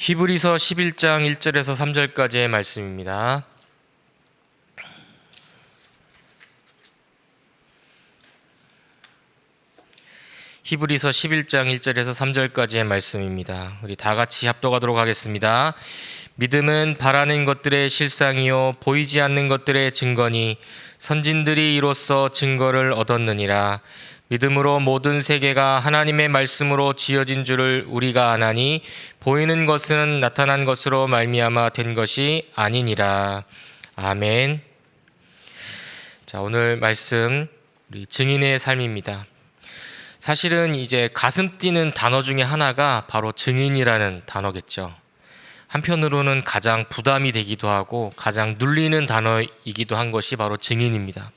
히브리서 11장 1절에서 3절까지의 말씀입니다. 히브리서 11장 1절에서 3절까지의 말씀입니다. 우리 다 같이 합독하도록 하겠습니다. 믿음은 바라는 것들의 실상이요 보이지 않는 것들의 증거니 선진들이 이로써 증거를 얻었느니라. 믿음으로 모든 세계가 하나님의 말씀으로 지어진 줄을 우리가 아나니 보이는 것은 나타난 것으로 말미암아 된 것이 아니니라. 아멘. 자, 오늘 말씀 우리 증인의 삶입니다. 사실은 이제 가슴 뛰는 단어 중에 하나가 바로 증인이라는 단어겠죠. 한편으로는 가장 부담이 되기도 하고 가장 눌리는 단어이기도 한 것이 바로 증인입니다.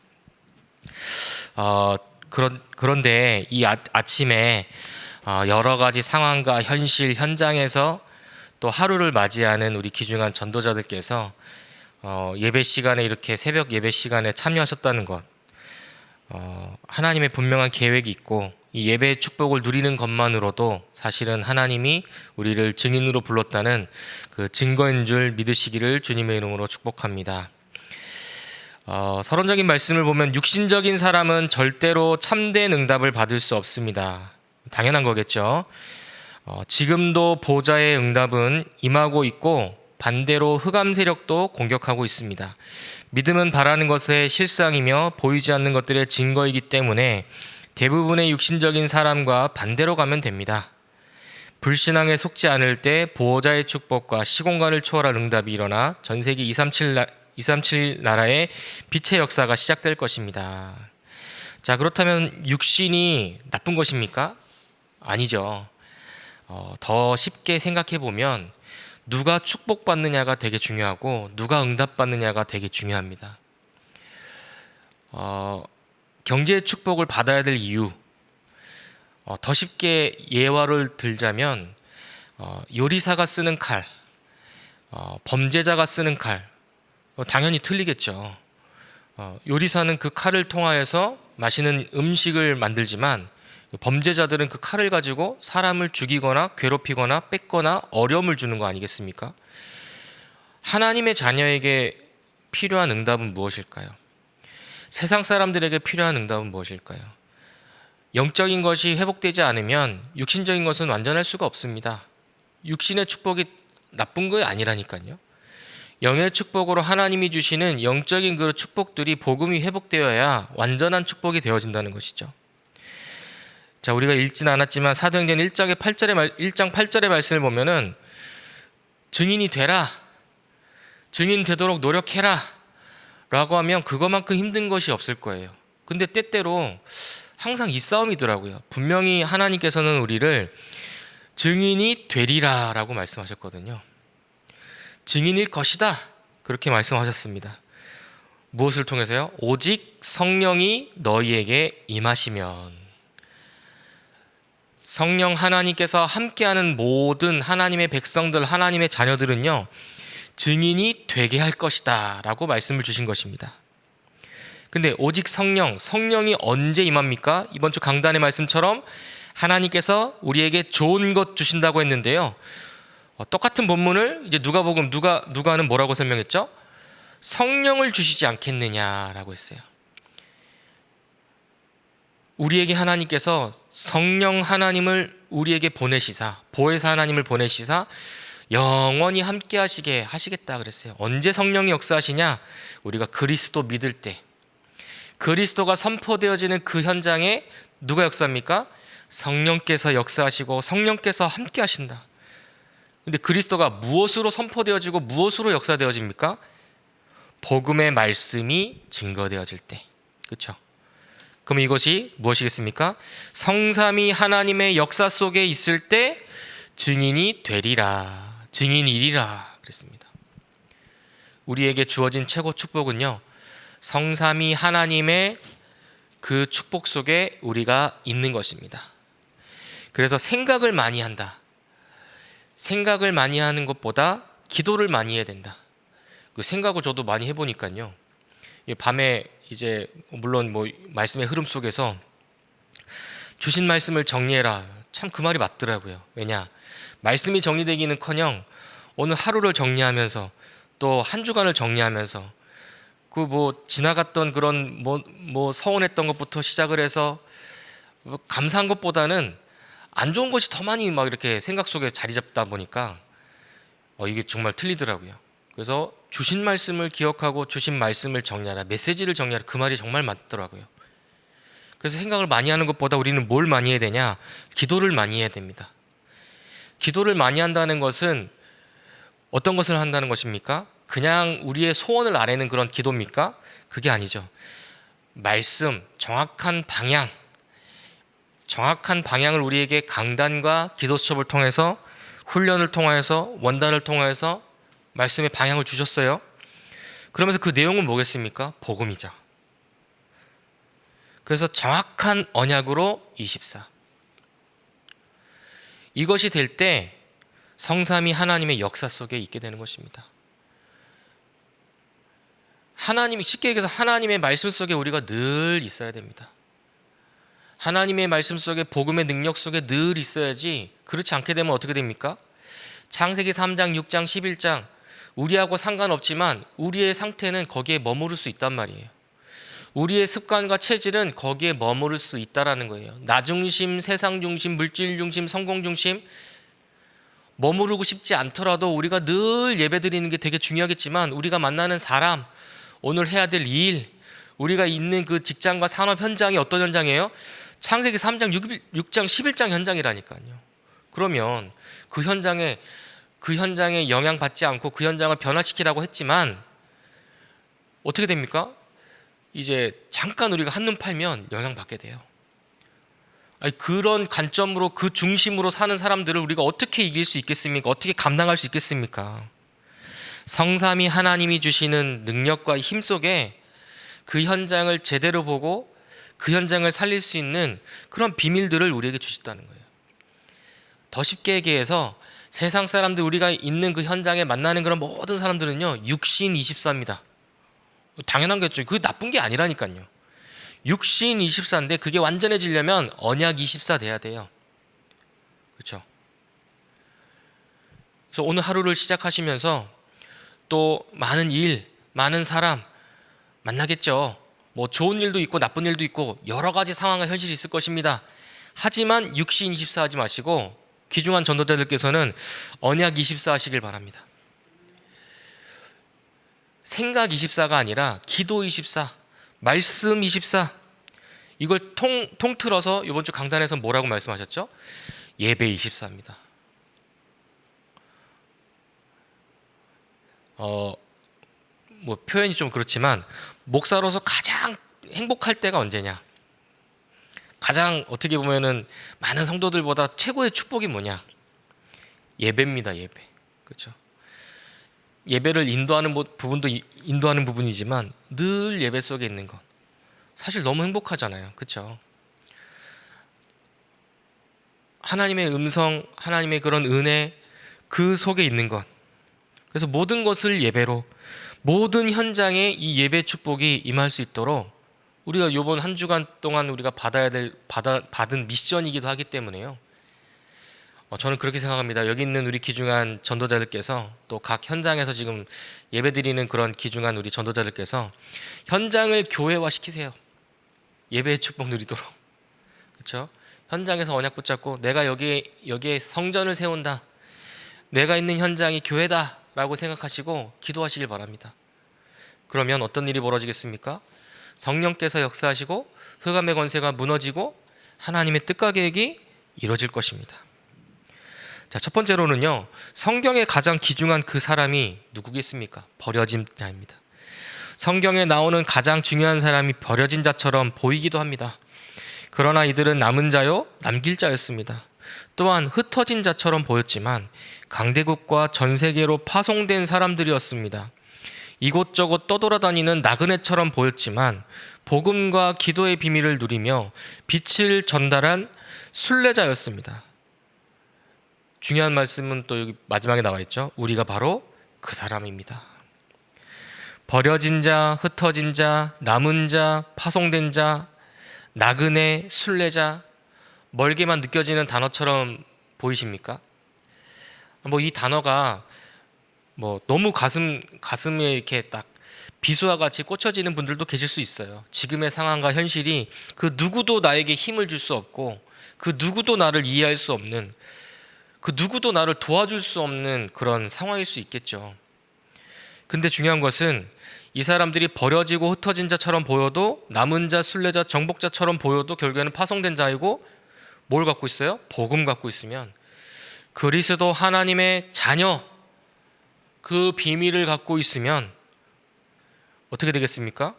그런데 이 아침에 여러 가지 상황과 현실, 현장에서 또 하루를 맞이하는 우리 귀중한 전도자들께서 예배 시간에 이렇게 새벽 예배 시간에 참여하셨다는 것, 하나님의 분명한 계획이 있고 이 예배의 축복을 누리는 것만으로도 사실은 하나님이 우리를 증인으로 불렀다는 그 증거인 줄 믿으시기를 주님의 이름으로 축복합니다. 서론적인 말씀을 보면 육신적인 사람은 절대로 참된 응답을 받을 수 없습니다. 당연한 거겠죠. 지금도 보좌의 응답은 임하고 있고 반대로 흑암 세력도 공격하고 있습니다. 믿음은 바라는 것의 실상이며 보이지 않는 것들의 증거이기 때문에 대부분의 육신적인 사람과 반대로 가면 됩니다. 불신앙에 속지 않을 때 보호자의 축복과 시공간을 초월한 응답이 일어나 전 세계 237 나라의 빛의 역사가 시작될 것입니다. 자, 그렇다면 육신이 나쁜 것입니까? 아니죠. 더 쉽게 생각해 보면 누가 축복받느냐가 되게 중요하고 누가 응답받느냐가 되게 중요합니다. 경제의 축복을 받아야 될 이유, 더 쉽게 예화를 들자면 요리사가 쓰는 칼, 범죄자가 쓰는 칼, 당연히 틀리겠죠. 요리사는 그 칼을 통하여서 맛있는 음식을 만들지만 범죄자들은 그 칼을 가지고 사람을 죽이거나 괴롭히거나 뺏거나 어려움을 주는 거 아니겠습니까? 하나님의 자녀에게 필요한 응답은 무엇일까요? 세상 사람들에게 필요한 응답은 무엇일까요? 영적인 것이 회복되지 않으면 육신적인 것은 완전할 수가 없습니다. 육신의 축복이 나쁜 거 아니라니까요. 영의 축복으로 하나님이 주시는 영적인 그 축복들이 복음이 회복되어야 완전한 축복이 되어진다는 것이죠. 자, 우리가 읽진 않았지만 사도행전 1장 8절의 말씀을 보면은 증인이 되라, 증인 되도록 노력해라 라고 하면 그것만큼 힘든 것이 없을 거예요. 근데 때때로 항상 이 싸움이더라고요. 분명히 하나님께서는 우리를 증인이 되리라 라고 말씀하셨거든요. 증인일 것이다 그렇게 말씀하셨습니다. 무엇을 통해서요? 오직 성령이 너희에게 임하시면. 성령 하나님께서 함께하는 모든 하나님의 백성들, 하나님의 자녀들은요, 증인이 되게 할 것이다 라고 말씀을 주신 것입니다. 근데 오직 성령이 언제 임합니까? 이번 주 강단의 말씀처럼 하나님께서 우리에게 좋은 것 주신다고 했는데요, 똑같은 본문을 이제 누가는 뭐라고 설명했죠? 성령을 주시지 않겠느냐라고 했어요. 우리에게 하나님께서 성령 하나님을 우리에게 보내시사, 보혜사 하나님을 보내시사 영원히 함께 하시겠다 그랬어요. 언제 성령이 역사하시냐? 우리가 그리스도 믿을 때, 그리스도가 선포되어지는 그 현장에 누가 역사합니까? 성령께서 역사하시고 성령께서 함께 하신다. 근데 그리스도가 무엇으로 선포되어지고 무엇으로 역사되어집니까? 복음의 말씀이 증거되어질 때. 그렇죠? 그럼 이것이 무엇이겠습니까? 성삼위 하나님의 역사 속에 있을 때 증인이 되리라, 증인이리라 그랬습니다. 우리에게 주어진 최고 축복은요, 성삼위 하나님의 그 축복 속에 우리가 있는 것입니다. 그래서 생각을 많이 한다. 생각을 많이 하는 것보다 기도를 많이 해야 된다. 그 생각을 저도 많이 해보니까요, 밤에 이제 물론 뭐 말씀의 흐름 속에서 주신 말씀을 정리해라, 참 그 말이 맞더라고요. 왜냐? 말씀이 정리되기는커녕 오늘 하루를 정리하면서 또 한 주간을 정리하면서 그 뭐 지나갔던 그런 뭐 서운했던 것부터 시작을 해서 뭐 감사한 것보다는 안 좋은 것이 더 많이 막 이렇게 생각 속에 자리 잡다 보니까 이게 정말 틀리더라고요. 그래서 주신 말씀을 기억하고 주신 말씀을 정리하라, 메시지를 정리하라, 그 말이 정말 맞더라고요. 그래서 생각을 많이 하는 것보다 우리는 뭘 많이 해야 되냐? 기도를 많이 해야 됩니다. 기도를 많이 한다는 것은 어떤 것을 한다는 것입니까? 그냥 우리의 소원을 아뢰는 그런 기도입니까? 그게 아니죠. 말씀, 정확한 방향을 우리에게 강단과 기도 수첩을 통해서, 훈련을 통해서, 원단을 통해서 말씀의 방향을 주셨어요. 그러면서 그 내용은 뭐겠습니까? 복음이죠. 그래서 정확한 언약으로 24. 이것이 될 때 성삼위 하나님의 역사 속에 있게 되는 것입니다. 쉽게 얘기해서 하나님의 말씀 속에 우리가 늘 있어야 됩니다. 하나님의 말씀 속에, 복음의 능력 속에 늘 있어야지, 그렇지 않게 되면 어떻게 됩니까? 창세기 3장, 6장, 11장 우리하고 상관없지만 우리의 상태는 거기에 머무를 수 있단 말이에요. 우리의 습관과 체질은 거기에 머무를 수 있다라는 거예요. 나 중심, 세상 중심, 물질 중심, 성공 중심, 머무르고 싶지 않더라도 우리가 늘 예배드리는 게 되게 중요하겠지만, 우리가 만나는 사람, 오늘 해야 될 일, 우리가 있는 그 직장과 산업 현장이 어떤 현장이에요? 창세기 3장, 6장, 11장 현장이라니까요. 그러면 그 현장에 영향받지 않고 그 현장을 변화시키라고 했지만 어떻게 됩니까? 이제 잠깐 우리가 한눈 팔면 영향받게 돼요. 그런 관점으로, 그 중심으로 사는 사람들을 우리가 어떻게 이길 수 있겠습니까? 어떻게 감당할 수 있겠습니까? 성삼위 하나님이 주시는 능력과 힘 속에 그 현장을 제대로 보고 그 현장을 살릴 수 있는 그런 비밀들을 우리에게 주셨다는 거예요. 더 쉽게 얘기해서 세상 사람들, 우리가 있는 그 현장에 만나는 그런 모든 사람들은요, 육신 24입니다. 당연한 거겠죠. 그게 나쁜 게 아니라니까요. 육신 24인데 그게 완전해지려면 언약 24 돼야 돼요. 그렇죠? 그래서 오늘 하루를 시작하시면서 또 많은 일, 많은 사람 만나겠죠. 뭐 좋은 일도 있고 나쁜 일도 있고 여러 가지 상황과 현실이 있을 것입니다. 하지만 육신 24 하지 마시고 귀중한 전도자들께서는 언약 24 하시길 바랍니다. 생각 24가 아니라 기도 24, 말씀 24, 이걸 통틀어서 이번 주 강단에서 뭐라고 말씀하셨죠? 예배 24입니다. 뭐 표현이 좀 그렇지만 목사로서 가장 행복할 때가 언제냐? 가장 어떻게 보면은 많은 성도들보다 최고의 축복이 뭐냐? 예배입니다. 예배. 그렇죠? 예배를 인도하는 부분도 인도하는 부분이지만 늘 예배 속에 있는 것, 사실 너무 행복하잖아요. 그렇죠? 하나님의 음성, 하나님의 그런 은혜, 그 속에 있는 것. 그래서 모든 것을 예배로, 모든 현장에 이 예배 축복이 임할 수 있도록 우리가 이번 한 주간 동안 우리가 받은 미션이기도 하기 때문에요. 저는 그렇게 생각합니다. 여기 있는 우리 귀중한 전도자들께서, 또 각 현장에서 지금 예배드리는 그런 귀중한 우리 전도자들께서 현장을 교회화 시키세요. 예배의 축복 누리도록. 그렇죠? 현장에서 언약 붙잡고 내가 여기에 성전을 세운다, 내가 있는 현장이 교회다라고 생각하시고 기도하시길 바랍니다. 그러면 어떤 일이 벌어지겠습니까? 성령께서 역사하시고 흑암의 권세가 무너지고 하나님의 뜻과 계획이 이루어질 것입니다. 자, 첫 번째로는요, 성경에 가장 귀중한 그 사람이 누구겠습니까? 버려진 자입니다. 성경에 나오는 가장 중요한 사람이 버려진 자처럼 보이기도 합니다. 그러나 이들은 남은 자요, 남길 자였습니다. 또한 흩어진 자처럼 보였지만 강대국과 전 세계로 파송된 사람들이었습니다. 이곳저곳 떠돌아다니는 나그네처럼 보였지만 복음과 기도의 비밀을 누리며 빛을 전달한 순례자였습니다. 중요한 말씀은 또 여기 마지막에 나와 있죠. 우리가 바로 그 사람입니다. 버려진 자, 흩어진 자, 남은 자, 파송된 자, 나그네, 순례자, 멀게만 느껴지는 단어처럼 보이십니까? 뭐 이 단어가 뭐 너무 가슴에 이렇게 딱 비수와 같이 꽂혀지는 분들도 계실 수 있어요. 지금의 상황과 현실이 그 누구도 나에게 힘을 줄 수 없고 그 누구도 나를 이해할 수 없는, 그 누구도 나를 도와줄 수 없는 그런 상황일 수 있겠죠. 근데 중요한 것은 이 사람들이 버려지고 흩어진 자처럼 보여도, 남은 자, 순례자, 정복자처럼 보여도 결국에는 파송된 자이고, 뭘 갖고 있어요? 복음 갖고 있으면, 그리스도 하나님의 자녀, 그 비밀을 갖고 있으면 어떻게 되겠습니까?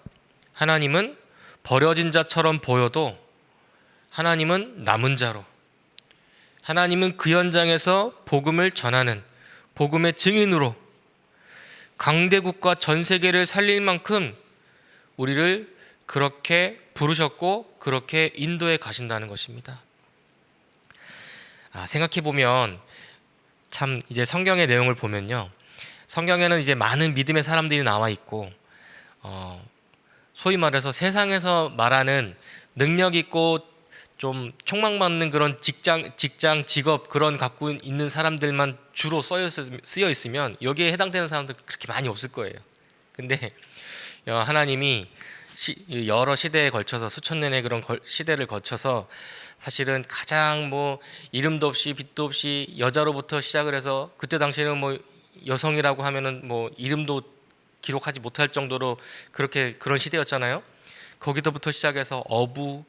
하나님은 버려진 자처럼 보여도 하나님은 남은 자로, 하나님은 그 현장에서 복음을 전하는 복음의 증인으로 강대국과 전 세계를 살릴 만큼 우리를 그렇게 부르셨고 그렇게 인도해 가신다는 것입니다. 생각해 보면 참 이제 성경의 내용을 보면요, 성경에는 이제 많은 믿음의 사람들이 나와 있고, 소위 말해서 세상에서 말하는 능력 있고 좀 촉망받는 그런 직장, 직업 그런 갖고 있는 사람들만 주로 쓰여 있으면 여기에 해당되는 사람들 그렇게 많이 없을 거예요. 근데 하나님이 여러 시대에 걸쳐서, 수천 년의 그런 시대를 거쳐서 사실은 가장 뭐 이름도 없이 빛도 없이 여자로부터 시작을 해서, 그때 당시에는 뭐 여성이라고 하면은 뭐 이름도 기록하지 못할 정도로 그렇게 그런 시대였잖아요. 거기서부터 시작해서 어부,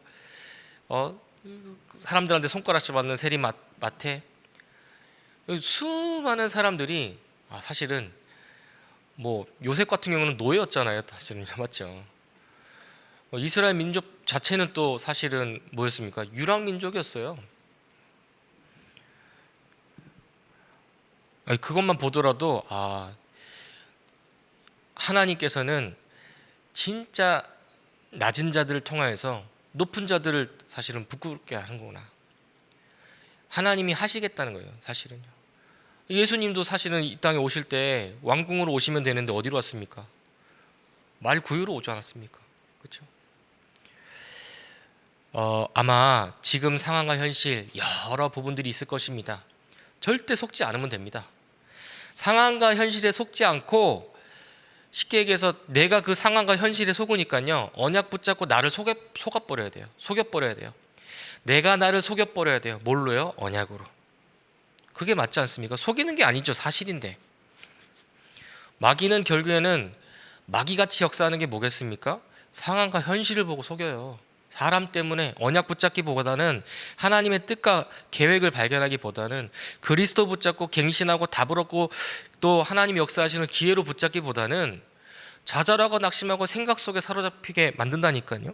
사람들한테 손가락질 받는 세리 마태, 수많은 사람들이 사실은 뭐 요셉 같은 경우는 노예였잖아요. 사실은 맞죠. 이스라엘 민족 자체는 또 사실은 뭐였습니까? 유랑 민족이었어요. 그것만 보더라도 하나님께서는 진짜 낮은 자들을 통하여서 높은 자들을 사실은 부끄럽게 하는구나. 하나님이 하시겠다는 거예요. 사실은요. 예수님도 사실은 이 땅에 오실 때 왕궁으로 오시면 되는데 어디로 왔습니까? 말 구유로 오지 않았습니까? 그렇죠? 아마 지금 상황과 현실 여러 부분들이 있을 것입니다. 절대 속지 않으면 됩니다. 상황과 현실에 속지 않고, 쉽게 얘기해서 내가 그 상황과 현실에 속으니까요, 언약 붙잡고 나를 속아버려야 돼요. 속여버려야 돼요. 내가 나를 속여버려야 돼요. 뭘로요? 언약으로. 그게 맞지 않습니까? 속이는 게 아니죠. 사실인데. 마귀는 결국에는 마귀같이 역사하는 게 뭐겠습니까? 상황과 현실을 보고 속여요. 사람 때문에 언약 붙잡기보다는, 하나님의 뜻과 계획을 발견하기보다는, 그리스도 붙잡고 갱신하고 답을 얻고 또 하나님이 역사하시는 기회로 붙잡기보다는 좌절하고 낙심하고 생각 속에 사로잡히게 만든다니까요.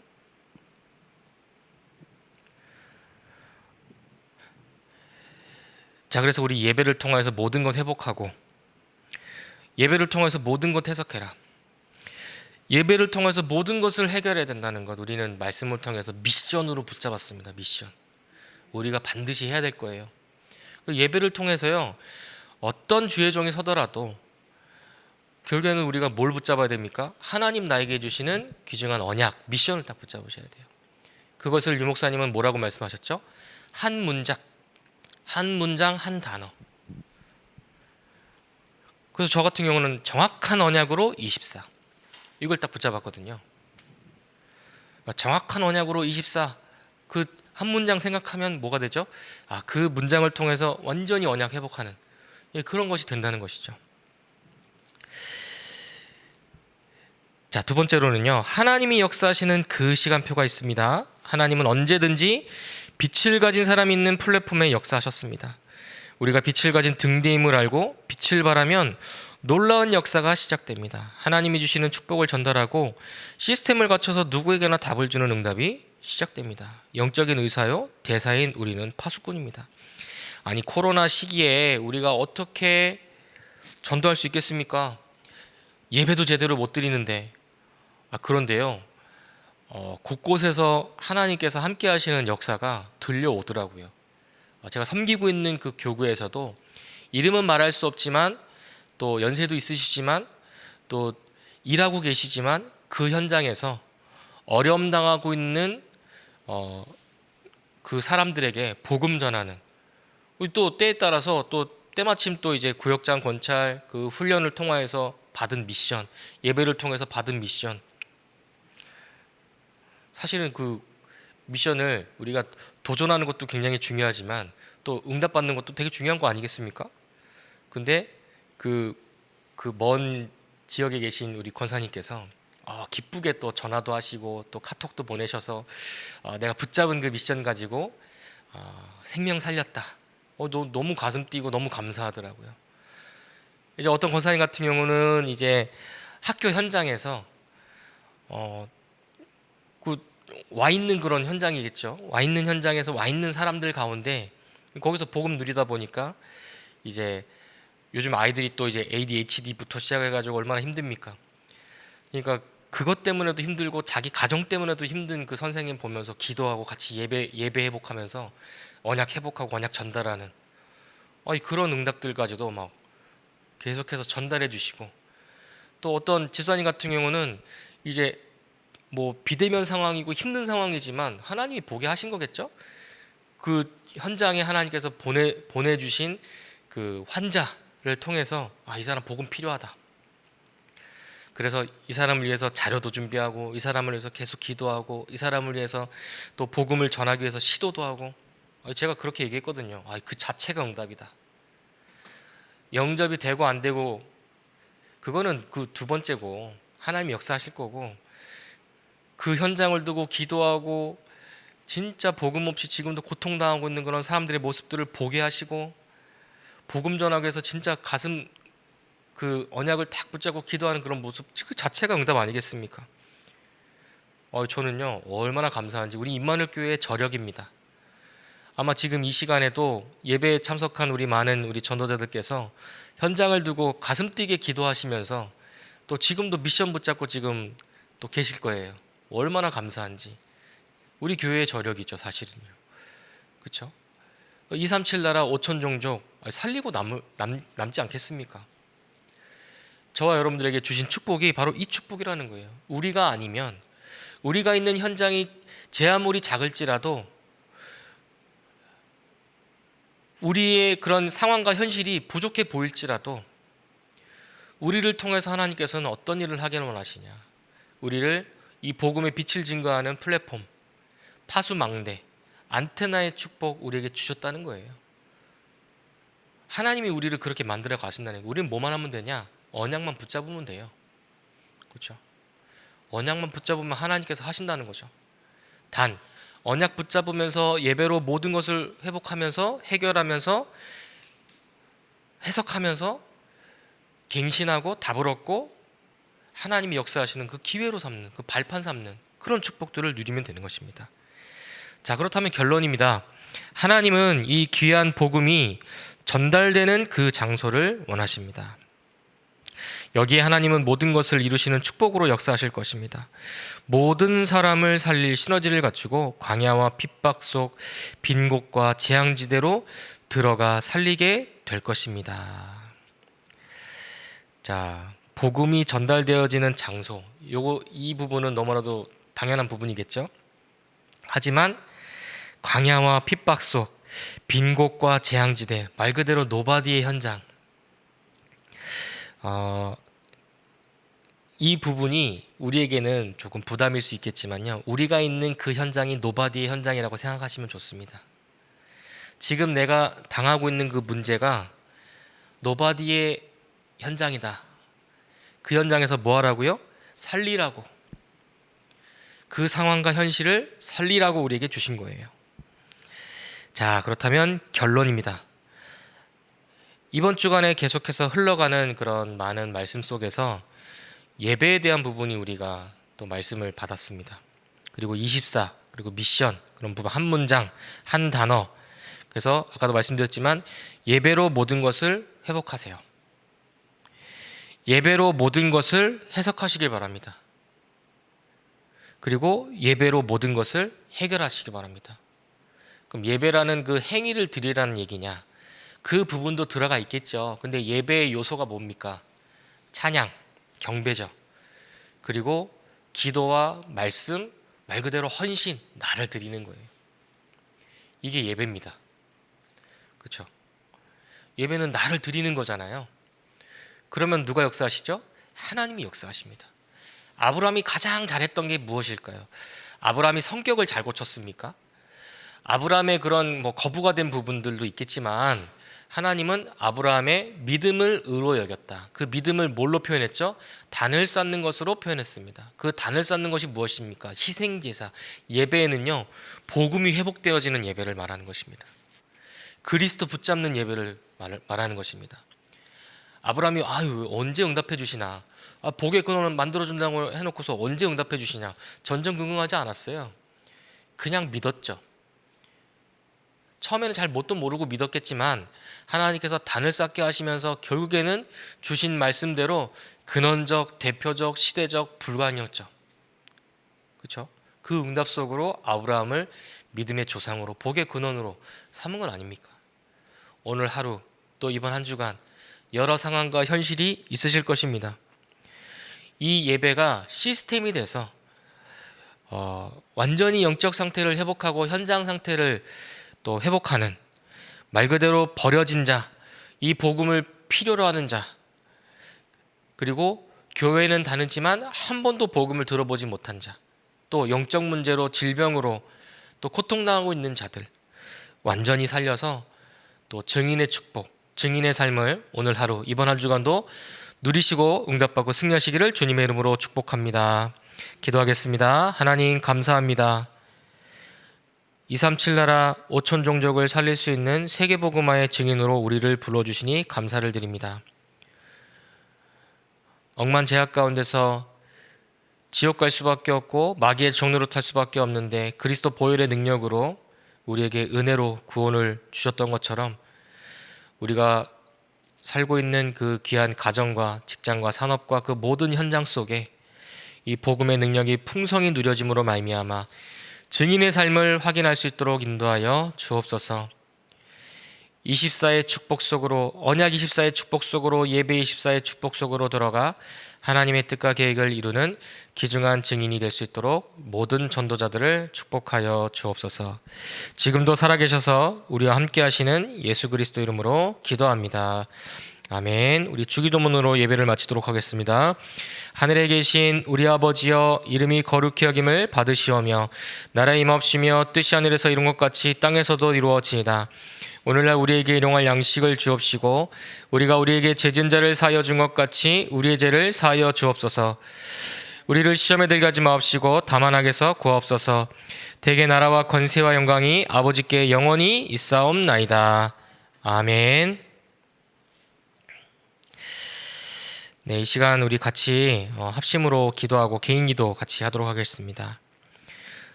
자, 그래서 우리 예배를 통해서 모든 것 회복하고, 예배를 통해서 모든 것 해석해라, 예배를 통해서 모든 것을 해결해야 된다는 것, 우리는 말씀을 통해서 미션으로 붙잡았습니다. 미션. 우리가 반드시 해야 될 거예요. 예배를 통해서요, 어떤 주의 종이 서더라도 결국에는 우리가 뭘 붙잡아야 됩니까? 하나님 나에게 주시는 귀중한 언약, 미션을 딱 붙잡으셔야 돼요. 그것을 유 목사님은 뭐라고 말씀하셨죠? 한 문장, 한 단어. 그래서 저 같은 경우는 정확한 언약으로 24, 이걸 딱 붙잡았거든요. 정확한 언약으로 24, 그 한 문장 생각하면 뭐가 되죠? 그 문장을 통해서 완전히 언약 회복하는, 그런 것이 된다는 것이죠. 자, 두 번째로는요, 하나님이 역사하시는 그 시간표가 있습니다. 하나님은 언제든지 빛을 가진 사람이 있는 플랫폼에 역사하셨습니다. 우리가 빛을 가진 등대임을 알고 빛을 발하면 놀라운 역사가 시작됩니다. 하나님이 주시는 축복을 전달하고 시스템을 갖춰서 누구에게나 답을 주는 응답이 시작됩니다. 영적인 의사요, 대사인 우리는 파수꾼입니다. 아니, 코로나 시기에 우리가 어떻게 전도할 수 있겠습니까? 예배도 제대로 못 드리는데. 그런데요, 곳곳에서 하나님께서 함께 하시는 역사가 들려오더라고요. 제가 섬기고 있는 그 교구에서도, 이름은 말할 수 없지만, 또 연세도 있으시지만, 또 일하고 계시지만, 그 현장에서 어려움 당하고 있는 그 사람들에게 복음 전하는, 또 때에 따라서 또 때마침 또 이제 구역장 권찰 그 훈련을 통하여서 받은 미션, 예배를 통해서 받은 미션. 사실은 그 미션을 우리가 도전하는 것도 굉장히 중요하지만 또 응답받는 것도 되게 중요한 거 아니겠습니까? 근데 그 먼 지역에 계신 우리 권사님께서 기쁘게 또 전화도 하시고 또 카톡도 보내셔서 내가 붙잡은 그 미션 가지고 생명 살렸다. 너무 가슴 뛰고 너무 감사하더라고요. 이제 어떤 권사님 같은 경우는 이제 학교 현장에서 와 있는 그런 현장이겠죠. 와 있는 현장에서 와 있는 사람들 가운데 거기서 복음 누리다 보니까 이제 요즘 아이들이 또 이제 ADHD부터 시작해가지고 얼마나 힘듭니까? 그러니까 그것 때문에도 힘들고 자기 가정 때문에도 힘든 그 선생님 보면서 기도하고 같이 예배 회복하면서 언약 회복하고 언약 전달하는 그런 응답들까지도 막 계속해서 전달해 주시고, 또 어떤 집사님 같은 경우는 이제 뭐 비대면 상황이고 힘든 상황이지만 하나님이 보게 하신 거겠죠? 그 현장에 하나님께서 보내주신 그 환자를 통해서 이 사람 복음 필요하다. 그래서 이 사람을 위해서 자료도 준비하고 이 사람을 위해서 계속 기도하고 이 사람을 위해서 또 복음을 전하기 위해서 시도도 하고, 제가 그렇게 얘기했거든요. 그 자체가 응답이다. 영접이 되고 안 되고 그거는 그 두 번째고 하나님이 역사하실 거고, 그 현장을 두고 기도하고 진짜 복음 없이 지금도 고통당하고 있는 그런 사람들의 모습들을 보게 하시고 복음 전하기 위해서 진짜 가슴 그 언약을 딱 붙잡고 기도하는 그런 모습 그 자체가 응답 아니겠습니까? 저는요 얼마나 감사한지 우리 임마누엘 교회의 저력입니다. 아마 지금 이 시간에도 예배에 참석한 우리 많은 우리 전도자들께서 현장을 두고 가슴 뛰게 기도하시면서 또 지금도 미션 붙잡고 지금 또 계실 거예요. 얼마나 감사한지. 우리 교회의 저력이죠, 사실은요. 그렇죠? 237 나라 5천 종족 살리고 남지 않겠습니까? 저와 여러분들에게 주신 축복이 바로 이 축복이라는 거예요. 우리가 아니면 우리가 있는 현장이 제 아무리 작을지라도 우리의 그런 상황과 현실이 부족해 보일지라도 우리를 통해서 하나님께서는 어떤 일을 하기를 원하시냐, 우리를 이 복음의 빛을 증거하는 플랫폼, 파수망대, 안테나의 축복 우리에게 주셨다는 거예요. 하나님이 우리를 그렇게 만들어 가신다는 거예요. 우리는 뭐만 하면 되냐? 언약만 붙잡으면 돼요. 그렇죠? 언약만 붙잡으면 하나님께서 하신다는 거죠. 단 언약 붙잡으면서 예배로 모든 것을 회복하면서 해결하면서 해석하면서 갱신하고 답을 얻고 하나님이 역사하시는 그 기회로 삼는, 그 발판 삼는 그런 축복들을 누리면 되는 것입니다. 자, 그렇다면 결론입니다. 하나님은 이 귀한 복음이 전달되는 그 장소를 원하십니다. 여기에 하나님은 모든 것을 이루시는 축복으로 역사하실 것입니다. 모든 사람을 살릴 시너지를 갖추고 광야와 핍박 속 빈 곳과 재앙지대로 들어가 살리게 될 것입니다. 자, 복음이 전달되어지는 장소, 이 부분은 너무나도 당연한 부분이겠죠. 하지만 광야와 핍박 속 빈 곳과 재앙지대, 말 그대로 노바디의 현장, 이 부분이 우리에게는 조금 부담일 수 있겠지만요, 우리가 있는 그 현장이 노바디의 현장이라고 생각하시면 좋습니다. 지금 내가 당하고 있는 그 문제가 노바디의 현장이다. 그 현장에서 뭐 하라고요? 살리라고. 그 상황과 현실을 살리라고 우리에게 주신 거예요. 자, 그렇다면 결론입니다. 이번 주간에 계속해서 흘러가는 그런 많은 말씀 속에서 예배에 대한 부분이 우리가 또 말씀을 받았습니다. 그리고 24, 그리고 미션, 그런 부분 한 문장, 한 단어. 그래서 아까도 말씀드렸지만 예배로 모든 것을 회복하세요. 예배로 모든 것을 해석하시길 바랍니다. 그리고 예배로 모든 것을 해결하시길 바랍니다. 그럼 예배라는 그 행위를 드리라는 얘기냐? 그 부분도 들어가 있겠죠. 근데 예배의 요소가 뭡니까? 찬양, 경배죠. 그리고 기도와 말씀, 말 그대로 헌신, 나를 드리는 거예요. 이게 예배입니다. 그렇죠? 예배는 나를 드리는 거잖아요. 그러면 누가 역사하시죠? 하나님이 역사하십니다. 아브라함이 가장 잘했던 게 무엇일까요? 아브라함이 성격을 잘 고쳤습니까? 아브라함의 그런 거부가 된 부분들도 있겠지만 하나님은 아브라함의 믿음을 의로 여겼다. 그 믿음을 뭘로 표현했죠? 단을 쌓는 것으로 표현했습니다. 그 단을 쌓는 것이 무엇입니까? 희생제사. 예배에는요, 복음이 회복되어지는 예배를 말하는 것입니다. 그리스도 붙잡는 예배를 말하는 것입니다. 아브라함이 언제 응답해 주시나? 복의 근원을 만들어준다고 해놓고서 언제 응답해 주시냐? 전전긍긍하지 않았어요. 그냥 믿었죠. 처음에는 잘 뭣도 모르고 믿었겠지만 하나님께서 단을 쌓게 하시면서 결국에는 주신 말씀대로 근원적, 대표적, 시대적 불관이었죠. 그렇죠? 그 응답 속으로 아브라함을 믿음의 조상으로, 복의 근원으로 삼은 건 아닙니까? 오늘 하루 또 이번 한 주간 여러 상황과 현실이 있으실 것입니다. 이 예배가 시스템이 돼서 완전히 영적 상태를 회복하고 현장 상태를 또 회복하는, 말 그대로 버려진 자, 이 복음을 필요로 하는 자, 그리고 교회는 다녔지만 한 번도 복음을 들어보지 못한 자, 또 영적 문제로 질병으로 또 고통당하고 있는 자들 완전히 살려서 또 증인의 축복, 증인의 삶을 오늘 하루 이번 한 주간도 누리시고 응답받고 승리하시기를 주님의 이름으로 축복합니다. 기도하겠습니다. 하나님 감사합니다. 237 나라 5천 종족을 살릴 수 있는 세계복음화의 증인으로 우리를 불러주시니 감사를 드립니다. 억만 제약 가운데서 지옥 갈 수밖에 없고 마귀의 종로로 탈 수밖에 없는데 그리스도 보혈의 능력으로 우리에게 은혜로 구원을 주셨던 것처럼 우리가 살고 있는 그 귀한 가정과 직장과 산업과 그 모든 현장 속에 이 복음의 능력이 풍성히 누려짐으로 말미암아 증인의 삶을 확인할 수 있도록 인도하여 주옵소서. 24의 축복 속으로, 언약 24의 축복 속으로, 예배 24의 축복 속으로 들어가 하나님의 뜻과 계획을 이루는 귀중한 증인이 될 수 있도록 모든 전도자들을 축복하여 주옵소서. 지금도 살아계셔서 우리와 함께 하시는 예수 그리스도 이름으로 기도합니다. 아멘. 우리 주기도문으로 예배를 마치도록 하겠습니다. 하늘에 계신 우리 아버지여, 이름이 거룩히 여김을 받으시오며 나라의 임하옵시며 뜻이 하늘에서 이룬 것 같이 땅에서도 이루어지이다. 오늘날 우리에게 일용할 양식을 주옵시고 우리가 우리에게 죄 지은 자를 사하여 준 것 같이 우리의 죄를 사하여 주옵소서. 우리를 시험에 들게 하지 마옵시고 다만 악에서 구하옵소서. 대개 나라와 권세와 영광이 아버지께 영원히 있사옵나이다. 아멘. 네, 이 시간 우리 같이 합심으로 기도하고 개인 기도 같이 하도록 하겠습니다.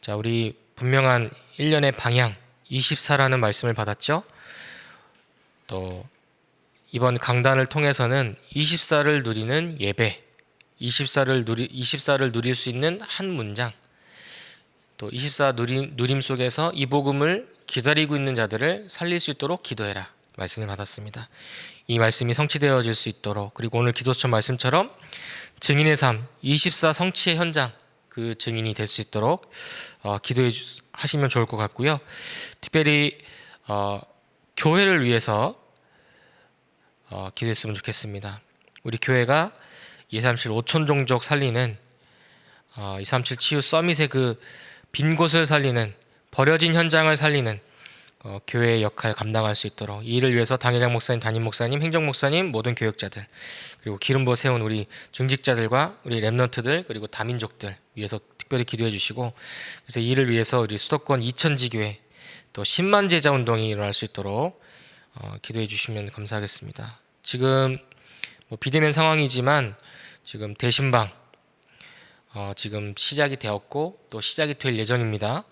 자, 우리 분명한 1년의 방향 24라는 말씀을 받았죠. 또 이번 강단을 통해서는 24를 누리는 예배, 24를 누릴 수 있는 한 문장, 또 24 누림 속에서 이 복음을 기다리고 있는 자들을 살릴 수 있도록 기도해라 말씀을 받았습니다. 이 말씀이 성취되어질 수 있도록, 그리고 오늘 기도처 말씀처럼 증인의 삶, 24 성취의 현장, 그 증인이 될 수 있도록 기도해 하시면 좋을 것 같고요. 특별히 교회를 위해서 기도했으면 좋겠습니다. 우리 교회가 237 5천 종족 살리는 237 치유 서밋의 그 빈 곳을 살리는, 버려진 현장을 살리는 교회의 역할 감당할 수 있도록 이 일을 위해서 당회장 목사님, 담임 목사님, 행정 목사님, 모든 교역자들, 그리고 기름부어 세운 우리 중직자들과 우리 렘넌트들, 그리고 다민족들 위해서 특별히 기도해 주시고, 그래서 이 일을 위해서 우리 수도권 2000지교회 또 10만 제자 운동이 일어날 수 있도록 기도해 주시면 감사하겠습니다. 지금 비대면 상황이지만 지금 대신방 지금 시작이 되었고 또 시작이 될 예정입니다.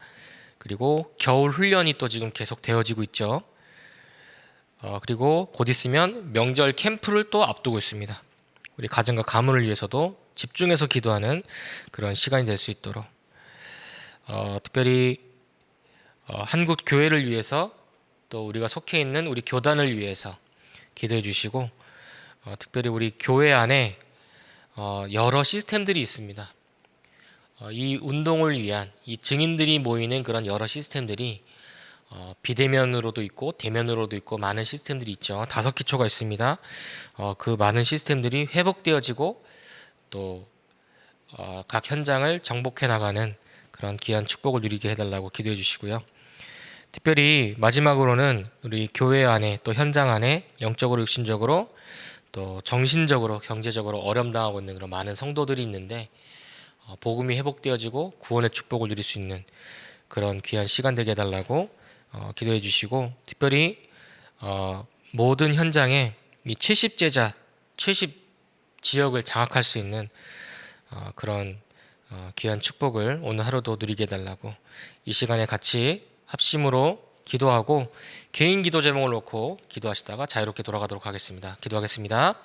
그리고 겨울 훈련이 또 지금 계속 되어지고 있죠. 그리고 곧 있으면 명절 캠프를 또 앞두고 있습니다. 우리 가정과 가문을 위해서도 집중해서 기도하는 그런 시간이 될 수 있도록 특별히 한국 교회를 위해서, 또 우리가 속해 있는 우리 교단을 위해서 기도해 주시고, 특별히 우리 교회 안에 여러 시스템들이 있습니다. 이 운동을 위한, 이 증인들이 모이는 그런 여러 시스템들이 비대면으로도 있고 대면으로도 있고 많은 시스템들이 있죠. 5기초가 있습니다. 그 많은 시스템들이 회복되어지고 또 각 현장을 정복해 나가는 그런 귀한 축복을 누리게 해달라고 기도해 주시고요. 특별히 마지막으로는 우리 교회 안에 또 현장 안에 영적으로 육신적으로 또 정신적으로 경제적으로 어려움당하고 있는 그런 많은 성도들이 있는데 복음이 회복되어지고 구원의 축복을 누릴 수 있는 그런 귀한 시간 되게 해달라고 기도해 주시고 특별히 모든 현장에 이 70제자 70 지역을 장악할 수 있는 그런 귀한 축복을 오늘 하루도 누리게 해달라고 이 시간에 같이 합심으로 기도하고 개인 기도 제목을 놓고 기도하시다가 자유롭게 돌아가도록 하겠습니다. 기도하겠습니다.